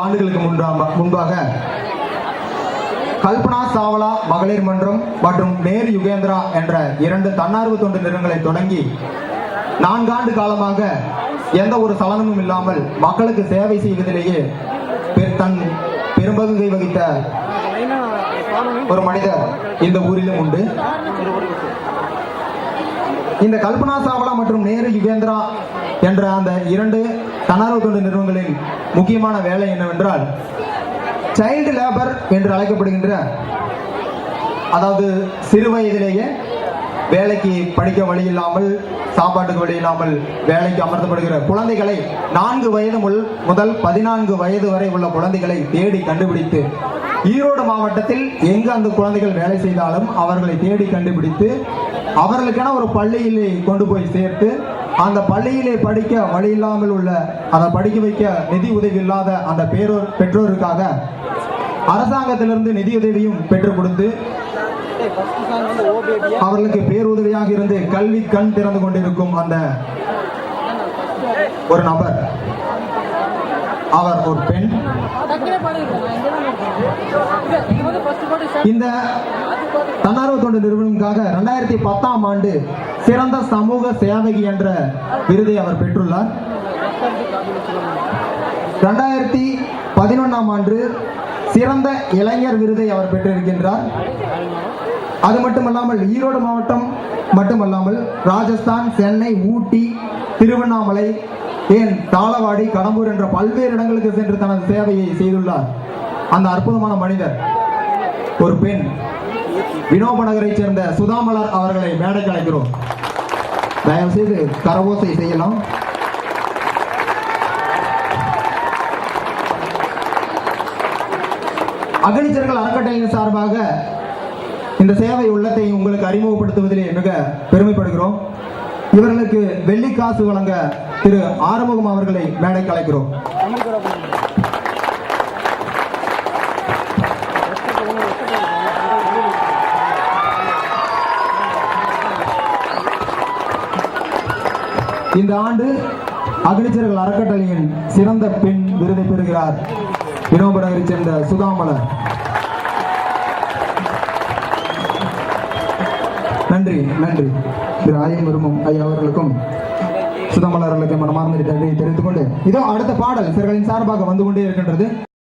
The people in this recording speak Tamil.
ஆண்டுகளுக்கு முன்பாக கல்பனா சாவ்லா மகளிர் மன்றம் மற்றும் நேரு யுகேந்திரா என்ற 2 தன்னார்வ தொண்டு நிறுவனங்களை தொடங்கி 4 ஆண்டு காலமாக எந்த ஒரு சலனமும் இல்லாமல் மக்களுக்கு சேவை செய்வதிலேயே தன் பெரும்பங்கை வகித்த ஒரு மனிதர் இந்த ஊரிலும் உண்டு. இந்த கல்பனா சாவ்லா மற்றும் நேரு யுகேந்திரா என்ற அந்த 2 தன்னார்வ தொண்டு நிறுவனங்களின் முக்கியமான வேலை என்னவென்றால், சைல்டு லேபர் என்று அழைக்கப்படுகின்ற, அதாவது சிறு வயதிலேயே வேலைக்கு படிக்க வழி இல்லாமல், சாப்பாட்டுக்கு வழி இல்லாமல் வேலைக்கு அமர்த்தப்படுகிற குழந்தைகளை 4 வயது முதல் 14 வயது வரை உள்ள குழந்தைகளை தேடி கண்டுபிடித்து, ஈரோடு மாவட்டத்தில் எங்கு அந்த குழந்தைகள் வேலை செய்தாலும் அவர்களை தேடி கண்டுபிடித்து அவர்களுக்கென ஒரு பள்ளியிலே கொண்டு போய் சேர்த்து, அந்த பள்ளியிலே படிக்க வழி இல்லாமல் உள்ள, அதை படிக்க வைக்க நிதி உதவி இல்லாத அந்த பெற்றோருக்காக அரசாங்கத்திலிருந்து நிதியுதவியும் பெற்றுக் கொடுத்து அவர்களுக்கு பேருதவியாக இருந்து கல்வி கண் திறந்து கொண்டிருக்கும் அந்த ஒரு நபர், அவர் ஒரு பெண். இந்த தன்னார்வ தொண்டு நிறுவனங்களுக்காக 2010ஆம் ஆண்டு சிறந்த சமூக சேவகி என்ற விருதை அவர் பெற்றுள்ளார். 2011ஆம் ஆண்டு சிறந்த இளைஞர் விருதை அவர் பெற்றிருக்கின்றார். அது மட்டுமல்லாமல் ஈரோடு மாவட்டம் மட்டுமல்லாமல் ராஜஸ்தான், சென்னை, ஊட்டி, திருவண்ணாமலை, ஏன் தாளவாடி, கடம்பூர் என்ற பல்வேறு இடங்களுக்கு சென்று தனது சேவையை செய்துள்ளார். அந்த அற்புதமான மனிதர் ஒரு பெண், வினோப நகரை சேர்ந்த சுதாமலர் அவர்களை மேடைக்கு அழைக்கிறோம். தயவு செய்து கரவோசை செய்யலாம். அகனிச்சர்கள் அறக்கட்டளையின் சார்பாக இந்த சேவை உள்ளத்தை உங்களுக்கு அறிமுகப்படுத்துவதிலே மிக பெருமைப்படுகிறோம். இவர்களுக்கு வெள்ளிக்காசு வழங்க திரு ஆறுமுகம் அவர்களை மேடைக்கு அழைக்கிறோம். இந்த ஆண்டு அகனிச்சர்கள் அறக்கட்டளையின் சிறந்த பெண் விருதை பெறுகிறார் வினோப நகரை சேர்ந்த சுதாமலர். நன்றி நன்றி திரு ஆயம்பெருமம் ஐயா அவர்களுக்கும் சுதாமலர் அவர்களுக்கும் மனமார்ந்த நன்றியை தெரிவித்துக் கொண்டு இதோ அடுத்த பாடல் சிறர்களின் சார்பாக வந்து கொண்டே இருக்கின்றது.